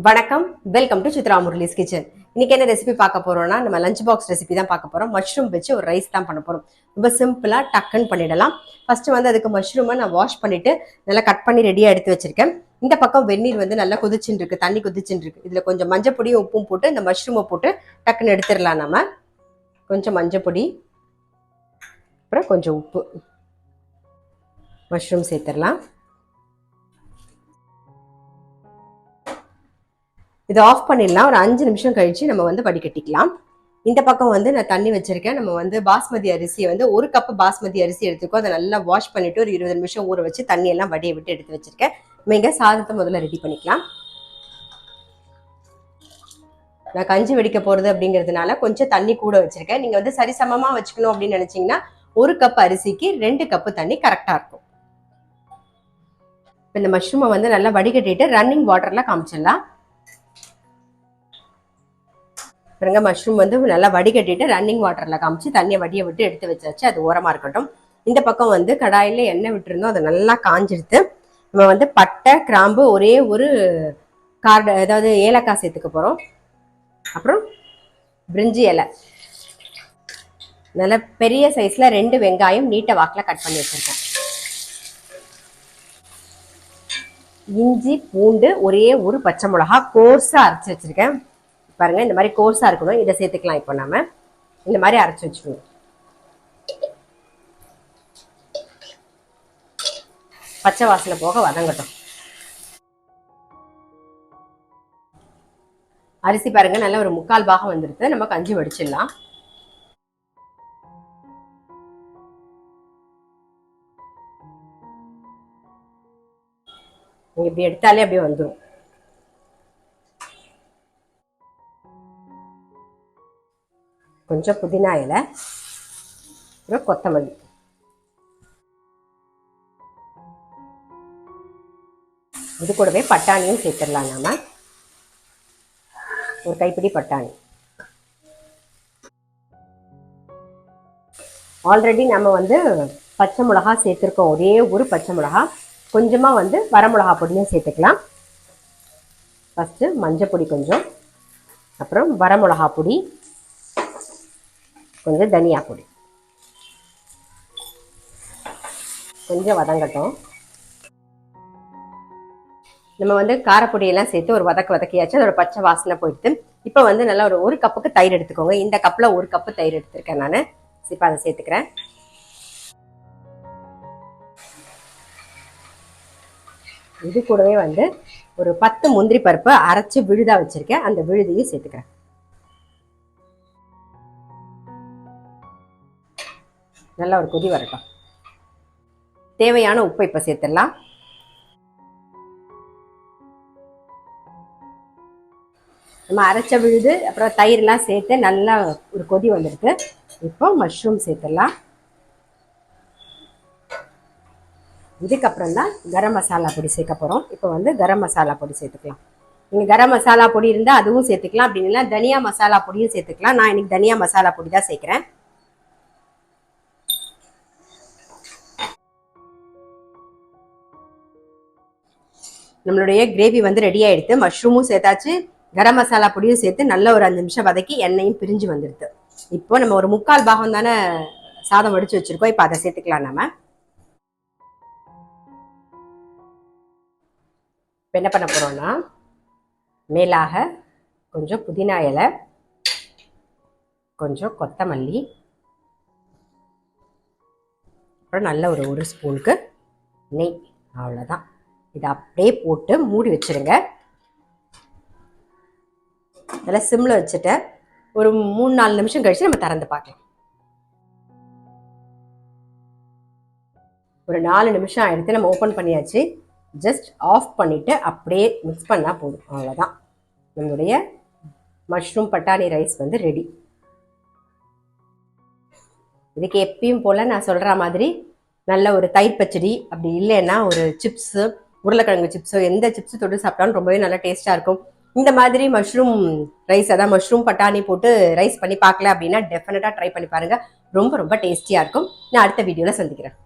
வணக்கம், welcome to Chitra Murali's kitchen. இன்னைக்கு என்ன ரெசிபி பார்க்க போறோம்னா, நம்ம லஞ்ச் பாக்ஸ் ரெசிபி தான் பார்க்க போறோம். மஷ்ரூம் வச்சு ஒரு ரைஸ் தான் பண்ண போறோம். ரொம்ப சிம்பிளா டக்குன்னு பண்ணிடலாம். ஃபர்ஸ்ட் வந்து அதுக்கு மஷ்ரூமை நான் வாஷ் பண்ணிட்டு நல்லா கட் பண்ணி ரெடியா எடுத்து வச்சிருக்கேன். இந்த பக்கம் வெந்நீர் வந்து நல்லா கொதிச்சுட்டு இருக்கு, தண்ணி கொதிச்சுட்டு இருக்கு. இதுல கொஞ்சம் மஞ்சள் பொடியும் உப்பும் போட்டு இந்த மஷ்ரூமை போட்டு டக்குன்னு எடுத்துடலாம். நம்ம கொஞ்சம் மஞ்சள் பொடி, அப்புறம் கொஞ்சம் உப்பு, மஷ்ரூம் சேர்த்துடலாம். இதை ஆஃப் பண்ணிடலாம். ஒரு 5 நிமிஷம் கழிச்சு நம்ம வந்து வடிகட்டிக்கலாம். இந்த பக்கம் வந்து நான் தண்ணி வச்சிருக்கேன். நம்ம வந்து பாஸ்மதி அரிசியை வந்து 1 கப் பாஸ்மதி அரிசி எடுத்துக்கோ. அதை நல்லா வாஷ் பண்ணிட்டு ஒரு 20 நிமிஷம் ஊற வச்சு தண்ணி எல்லாம் வடிய விட்டு எடுத்து வச்சிருக்கேன். நீங்க சாதத்தை முதல்ல ரெடி பண்ணிக்கலாம். நான் கஞ்சி வெடிக்க போறது அப்படிங்கிறதுனால கொஞ்சம் தண்ணி கூட வச்சிருக்கேன். நீங்க வந்து சரிசமமா வச்சுக்கணும் அப்படின்னு நினைச்சீங்கன்னா 1 கப் அரிசிக்கு 2 கப் தண்ணி கரெக்டா இருக்கும். இந்த மஷ்ரூமை வந்து நல்லா வடிகட்டிட்டு ரன்னிங் வாட்டர்ல காமிச்சிடலாம். பாருங்க, மஷ்ரூம் வந்து நல்லா வடிகட்டிட்டு ரன்னிங் வாட்டர்ல காமிச்சு தண்ணியை வடிய விட்டு எடுத்து வச்சாச்சு. அது ஓரமா இருக்கட்டும். இந்த பக்கம் வந்து கடாயில எண்ணெய் விட்டுருந்தோம். அதை நல்லா காஞ்சிடுத்து. நம்ம வந்து பட்டை, கிராம்பு, ஒரே ஒரு அதாவது ஏலக்காய் சேர்த்துக்க போறோம். அப்புறம் பிரிஞ்சி இலை, நல்ல பெரிய சைஸ்ல 2 வெங்காயம் நீட்ட வாக்குல கட் பண்ணி வச்சிருக்கேன். இஞ்சி, பூண்டு, ஒரே ஒரு பச்சை மிளகா கோர்ஸா அரைச்சி வச்சிருக்கேன். பாருங்க, இந்த மாதிரி கோர்ஸா இருக்கணும். இதை சேர்த்துக்கலாம். இப்போ நாம இந்த மாதிரி அரைச்சி வச்சுக்கணும். பச்சை வாசனை போக வதங்கட்டும். அரிசி பாருங்க நல்லா ஒரு 3/4 பாகம் வந்துருது. நம்ம கஞ்சி வடிச்சிடலாம். நீங்க இப்படி எடுத்தாலே அப்படியே வந்துடும். கொஞ்சம் புதினா இலை, அப்புறம் கொத்தமல்லி, இது கூடவே பட்டாணியும் சேர்த்துடலாம். நாம ஒரு கைப்பிடி பட்டாணி. ஆல்ரெடி நம்ம வந்து பச்சை மிளகா சேர்த்துருக்கோம். ஒரே ஒரு பச்சை மிளகா. கொஞ்சமா வந்து வரமிளகா பொடியும் சேர்த்துக்கலாம். ஃபர்ஸ்ட் மஞ்சள் பொடி கொஞ்சம், அப்புறம் வரமிளகா பொடி, கொஞ்சம் தனியா பொடி, கொஞ்சம் வதங்கட்டும். நம்ம வந்து காரப்பொடியெல்லாம் சேர்த்து ஒரு வதக்கியாச்சு. அதோட பச்சை வாசனை போயிடுது. இப்போ வந்து நல்லா ஒரு கப்புக்கு தயிர் எடுத்துக்கோங்க. இந்த கப்பில் 1 கப்பு தயிர் எடுத்திருக்கேன் நான். இப்போ அதை சேர்த்துக்கிறேன். இது கூடவே வந்து ஒரு 10 முந்திரி பருப்பு அரைச்சி விழுதா வச்சிருக்கேன். அந்த விழுதையும் சேர்த்துக்கிறேன். நல்லா ஒரு கொதி வரட்டும். தேவையான உப்பை இப்போ சேர்த்துடலாம். நம்ம அரைச்ச விழுது அப்புறம் தயிர்லாம் சேர்த்து நல்லா ஒரு கொதி வந்துருக்கு. இப்போ மஷ்ரூம் சேர்த்துடலாம். இதுக்கப்புறம் தான் கரம் மசாலா பொடி சேர்க்க போகிறோம். இப்போ வந்து கரம் மசாலா பொடி சேர்த்துக்கலாம். நீங்கள் கரம் மசாலா பொடி இருந்தால் அதுவும் சேர்த்துக்கலாம். அப்படி இல்லைன்னா தனியா மசாலா பொடியும் சேர்த்துக்கலாம். நான் இன்னைக்கு தனியா மசாலா பொடி தான் சேர்க்குறேன். நம்மளுடைய கிரேவி வந்து ரெடி ஆயிடுத்து. மஷ்ரூமும் சேர்த்தாச்சு, கரம் மசாலா பொடியும் சேர்த்து நல்ல ஒரு 5 நிமிஷம் வதக்கி எண்ணெயும் பிரிஞ்சு வந்துடுது. இப்போ நம்ம ஒரு 3/4 பாகம் தானே சாதம் வடிச்சு வச்சிருக்கோம். இப்போ அதை சேர்த்துக்கலாம். நம்ம இப்போ என்ன பண்ண போறோம்னா, மேலாக கொஞ்சம் புதினா இலை, கொஞ்சம் கொத்தமல்லி, அப்புறம் நல்ல ஒரு ஸ்பூனுக்கு நெய், அவ்வளோதான். இதை அப்படியே போட்டு மூடி வச்சிருங்க. நல்லா சிம்ல வச்சுட்டு ஒரு 3-4 நிமிஷம் கழிச்சு நம்ம திறந்து பார்க்கலாம். ஒரு 4 நிமிஷம் ஆயிடுத்து. நம்ம ஓப்பன் பண்ணியாச்சு. ஜஸ்ட் ஆஃப் பண்ணிட்டு அப்படியே மிக்ஸ் பண்ணா போதும். அவ்வளோதான். நம்மளுடைய மஷ்ரூம் பட்டாணி ரைஸ் வந்து ரெடி. இதுக்கு எப்பயும் போல நான் சொல்ற மாதிரி நல்ல ஒரு தயிர் பச்சடி, அப்படி இல்லைன்னா ஒரு சிப்ஸு, உருளைக்கிழங்கு சிப்ஸோ, எந்த சிப்ஸ் தொட்டு சாப்பிட்டாலும் ரொம்பவே நல்லா டேஸ்டா இருக்கும். இந்த மாதிரி மஷ்ரூம் ரைஸ், அதான் மஷ்ரூம் பட்டாணி போட்டு ரைஸ் பண்ணி பார்க்கல அப்படின்னா டெஃபினட்டா ட்ரை பண்ணி பாருங்க. ரொம்ப ரொம்ப டேஸ்டியா இருக்கும். நான் அடுத்த வீடியோல சந்திக்கிறேன்.